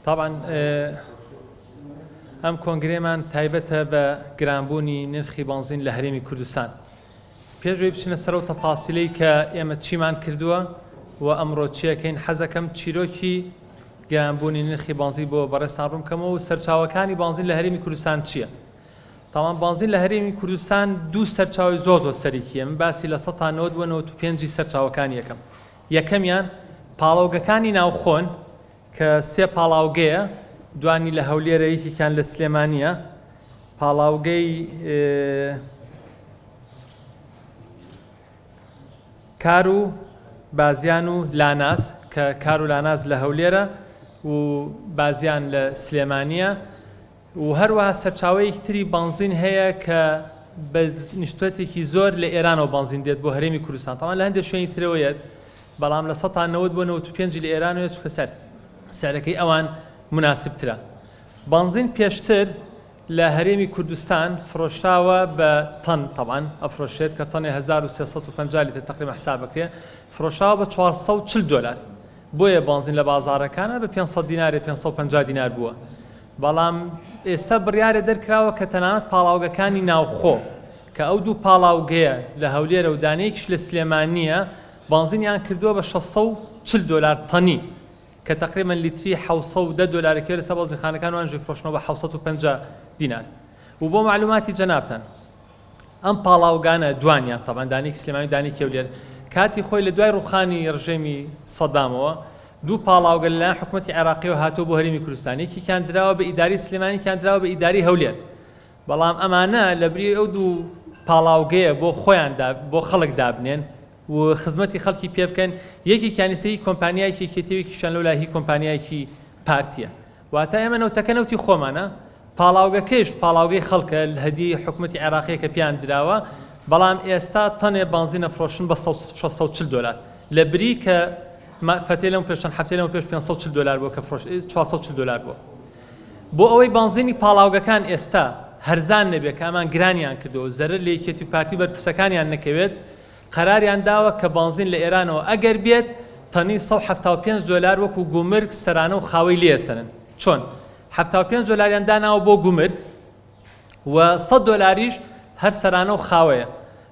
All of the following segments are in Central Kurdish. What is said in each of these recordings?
طبعا ئەم کۆنگرێمان تایبەتە بە گرانبوونی نرخی بنزین لە هەرێمی کوردستان. پێشوەی بچینە سەر و تەفاسیلەی کە ئێمە چیمان کردووە و ئەمڕۆ چیەکەین. حەزەکەم چیرۆکی گرانبوونی نرخی بنزین بۆ بەڕێستان ڕوونکەمەوە و سەرچاوەکانی بنزین لە هەرێمی کوردستان چییە. تاوان بنزین لە هەرێمی کوردستان دوو سەرچاوی زۆر سەرەکیە. من باسی لە 1995 سەرچاوەکانی یەکەم. یەکەمیان پاڵاوگەکانی ناوخۆن کە سێ پاڵاوگەیە، دوانی لە هەولێرە، یەکێکیان لە سلێمانیە، پاڵاوگەی کار و بازیان و لاناس کە کار و لاناس لە هەولێرە و بازیان لە سلێمانیە، و هەروەها سەرچاوەیەکی تری بنزین هەیە کە بە نیشتەتێکی زۆر لە ئێرانەوە بنزین دێت بۆ هەرێمی کوردستان. تاوان لە هەندێک شوێنی ترەوەیەت، بەڵام لە 90 بۆ 95 لە ئێرانەوە چکە سەرەکەی ئەوان مناسبترە. بنزین پێشتر لە هەرێمی کوردستان فرۆشتاوە بە تەن، تەبعاً ئەفرۆشێت کە تەنێ 1350 لیتر تقریبا حساب بکرێ، فرۆشتاوە بە 440 دلار. بۆیە بنزین لە بازاڕەکانە بە 500 دینار 550 دینار بووە. بەڵام ئێستا بڕیارە دەرکراوە کە تەنانەت پاڵاوگەکانی ناوخۆ کە ئەو دوو پاڵاوگەیە لە هەولێرە و دانەیەکیش لە سلێمانیە بنزینیان کردووە بە 640 دلار تەنی، کە تقریبا لیتری 710 دلارێکی لەسەر بەنزینخانەکان وانژی فرۆشنەوە بە 750 دینار. و بۆ معلوماتی جەنابتان، ئەم پاڵاوگانە دوانیان تەبعاً دانەیەکی سلێمانی دانەیەکی هەولێر کاتی خۆی لە دوای ڕووخانی ڕژێمی سەدامەوە دوو پاڵاوگە لەلایەن حکوومەتی عێراقیەوە هاتووە بۆ هەرێمی کوردستان، یەکێکیان دراوە بە ئیداری سلێمانی، یەکیان دراوە بە ئیداری هەولێر. بەڵام ئەمانە لەبری ئەو دوو پاڵاوگەیە بۆ خۆیان بۆ خەڵک دابنێن و خزمەتی خەڵکی پێ بکەن، یەکێکیانی سەی کۆمپانیایەکی کێتێوێکیشان لەولای هی کۆمپانیایەکی پارتیە. واتە ئێمە نەوتەکە نەوتی خۆمانە، پاڵاوگەکەش پاڵاوگەی خەڵکە لە هەدی حکوومەتی عێراقیە کە پیان دراوە، بەڵام ئێستا تەنێ بنزینە فرۆشن بە 640 دلار لە بری کە فەتێ لەم پێشتن هەفتێ لەم پێش 540 دلار بووە کە 440 دلار بووە. بۆ ئەوەی بنزینی پاڵاوگەکان ئێستا هەرزان نەبێت کە ئەمان گرانیان کردەوە، زەرر لە یەکێتی پارتی بەرپرسەکانیان نەکەوێت، قەراریان داوە کە بنزین لە ئێرانەوە ئەگەر بێت تەنی 175 دلار وەکو گومرگ سەرانە و خاوەی لێسەرن. چۆن 75 دلاریان داناوە بۆ گومرگ و 100 دلاریش هەر سەرانە و خاوەیە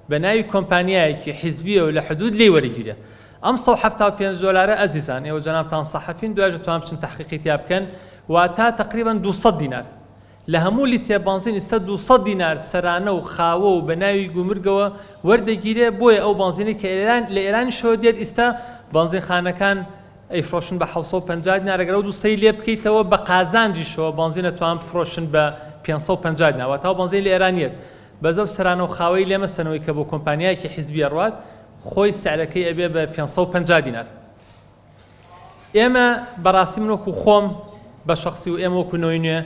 بە ناوی کۆمپانیایەکی حیزبیە و لە حدود لێ وەرەگیرە. ئەم 175 دلارە ئەزیزان، ئێوە جەنابتان سەحەفین دوایە توان بچن تەحقیقی تیا بکەن، واتە تقریبا 200 دینار لە هەموو لیترە بنزین ئێستا 200 دینار سەرانە و خاوە و بە ناوی گومرگەوە وەردەگیرێ. بۆیە ئەو بنزینی کە لە ئێرانی شەوە دێت ئێستا بنزینخانەکان ئەیفرۆشن بە 750 دینار، ئەگەر ئەو دووسەی لێ بکەیتەوە بە قازانجیشەوە بنزینە توان بفرۆشن بە 550 دینار، واتە بنزین لە ئێرانیەت بەزەو سەرانە و خاوەی لێمەسەنەوەی کە بۆ کۆمپانیایەکی حیزبیە ڕوات خۆی سعرەکەی ئەبێ بە 550 دینار. ئێمە بەڕاستی من وەکو خۆم بە شخصی و ئێمە وەکو نەوەی نوێ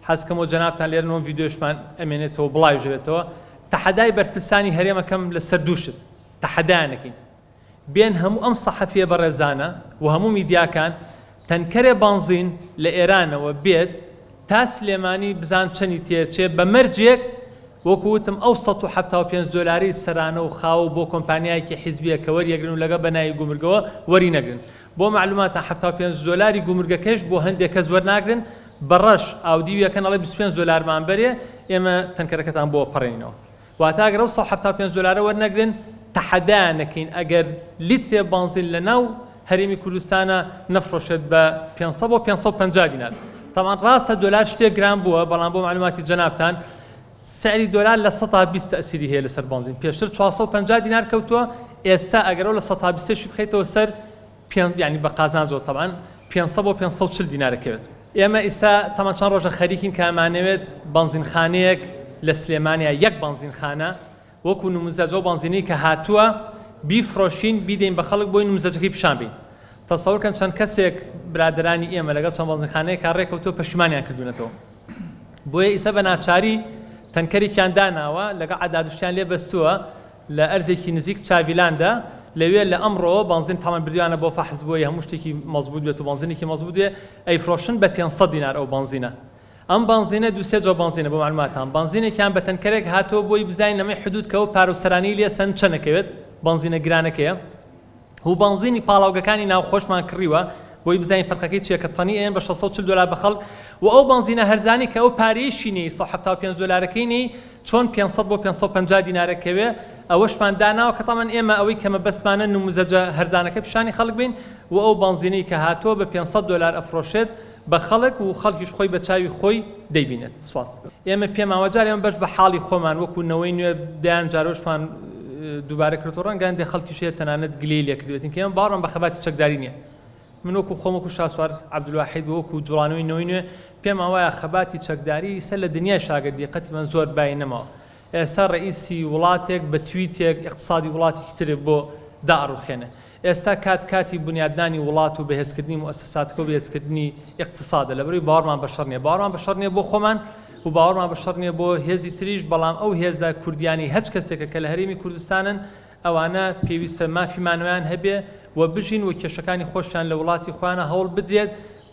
حەزکەمەوە جەنابتان لێرەوە ڤیدیۆشمان ئەمێنێتەوە بڵاوی ژێتەوە، تەحەدای بەرپرسانی هەرێمەکەم لەسەر دووشت تەحەدایانەکەین. بێن هەموو ئەم سەحەفیە بەڕێزانە و هەموو میدیاکان تەنکەرێ بنزین لە ئێرانەوە بێت تا سلێمانی بزان چەنی تێچێ بە مەرجێک وەکو وتم ئەو 175 دلاری سەرانە و خاو بۆ کۆمپانیایەکی حیزبیە کە وەریەگرن و لەگە بەناوی گومرگەوە وەری نەگرن. بۆ معلوماتە 75 دلاری گومرگەکەش بۆ هەندێک کەس وەرناگرن، بەڕەش ئاودیویەکەن ئەڵێ 25 دلارمان بەرێ، ئێمە تەنکەرەکەتان بۆ پەڕێنەوە. واتە ئەگەر ئەو 175 دلارە وەرنەگرن تەحەدایانەکەین ئەگەر لیترێ بنزین لە ناو هەرێمی کوردستانە نەفرۆشێت بە 500 بۆ 550 دینار. تەمان ڕاستە دلار شتێک گران بووە، بەڵام بۆ معلوماتی جەنابتان سعری دلار لە 120 تەسیری هەیە لەسەر بنزین. پێشتر 450 دینار کەوتووە، ئێستا ئەگەرەوە لە 120 بخەیتەوە سەر یعنی بە قازانجەوە تەبعاً 500 بۆ 540 دینارەکەوێت. ئێمە ئێستا تەمان چەند ڕۆژە خەریکین کە ئەمانەوێت بنزینخانەیەک لە سلێمانیا، یەک بنزینخانە وەکو نموزەجە و بنزینی کە هاتووە بیفرۆشین بیدەین بە خەڵک بۆی نموزەجەکەی پیشان بین. تەسەوورکەن چەند کەسێک برادرانی ئێمە لەگەڵ چەند بنزینخانەیە ڕێکەوتووە پەشیمانیان کردوونەتەوە. بۆیە ئێستا بە ناچاری تەنکەرێکیان داناوە لەگەڵ عەدادوشتیان لێ بەستووە لە ئەرزێکی نزیک چاڤیلاندا، لەوێ لە ئەمڕۆ بنزین تەمان بردویانە بۆ فەحز بۆی هەموو شتێکی مەزبوط بێت و بنزینێکی مەزبوط بێ ئەیفرۆشن بە 500 دینار ئەو بنزینە. ئەم بنزینە دووسێ جۆ بنزینە بۆ معلوماتان، بنزینێکیان بە تەنکەرێک هاتووە بۆی بزانین لەمەی حدود کەەوە پارۆسەرانی لێ سەن چەنەکەوێت بنزینە گرانەکەیە. و بنزینی پاڵاوگەکانی ناوخۆشمان کڕیوە بۆی بزانین فەرقەکەی چییە کە تەنی ئێن بە 640 دلار بە خەڵک و ئەو بنزینە هەرزانی کە ئەو پارەیەشی نی 175 دلارەکەی نی چۆن 500 بۆ 550 دینارەکەوێ ئەوەشمان داناوە کە تەمان ئێمە ئەوەی کەمە بەسمانە نموزەجە هەرزانەکە پیشانی خەڵک بین و ئەو بنزینەی کە هاتووە بە 500 دلار ئەفرۆشێت بە خەڵک و خەڵکیش خۆی بە چاوی خۆی دەیبینێت سوات ئێمە پێماوە جار ئێمە بەش بە حاڵی خۆمان وەکو نەوەی نوێ دایان جارۆشمان دووبارە کردو ڕەنگەن دێ خەڵکیش تەنانەت گلەی لێ کردوێتین کە ئێمە باوەڕم بە خەباتی چەکداری نییە من وەکو خۆم وەکو شاسوار عەبدولواحید وەکو جوڵانەوەی نەوەی نوێ پێم وایە خەباتی چەکداری سەر لە دنیای شاگردیقەتی من زۆر بای نەماوە ئێستا ڕئیسی وڵاتێک بە تویتێک اقتصادی وڵاتێکی ترێ بۆ داڕوخێنە ئێستا کاتی بنیادنانی وڵات و بەهێزکردنی موسساتەکە و بەهێزکردنی اقتصادە لەبەرەوەی باوەڕمان بە شەڕ نییە باوەڕمان بە شەڕ نییە بۆ خۆمان و باوەڕمان بە شەڕ نییە بۆ هێزی تریش بەڵام ئەو هێزە کوردیانی هەچ کەسێکە کە لە هەرێمی کوردستانن ئەوانە پێویستە مافیمانویان هەبێ و بژین و کێشەکانی خۆشیان لە وڵاتی خۆیانە هەوڵ بدرێت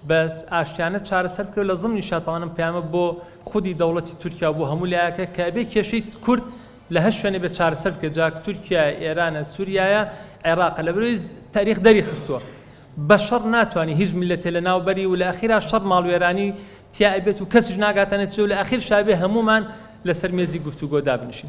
بە ئاشتیانە چارەسەر کرد لە زمانی شاتەوانم پەیامە بۆ خودی دەوڵەتی تورکیا بۆ هەموو لایەکە کە ئەبێ کێشەی کورد لە هەر شوێنێ بە چارەسەر بکرێت جا تورکیا ئێرانە سووریایە عێراقە لەبەرەوەی تاریخ دەری خستووە بە شەڕ ناتوانانی هیچ میلەتێ لە ناوبەری و لە ئەخیرا شەڕ ماڵوێرانی تیا ئەبێت و کەسیش ناگاتەنێت و لە ئەخیر شابێ هەمومان لەسەر مێزی گفتوگۆ دابنیشین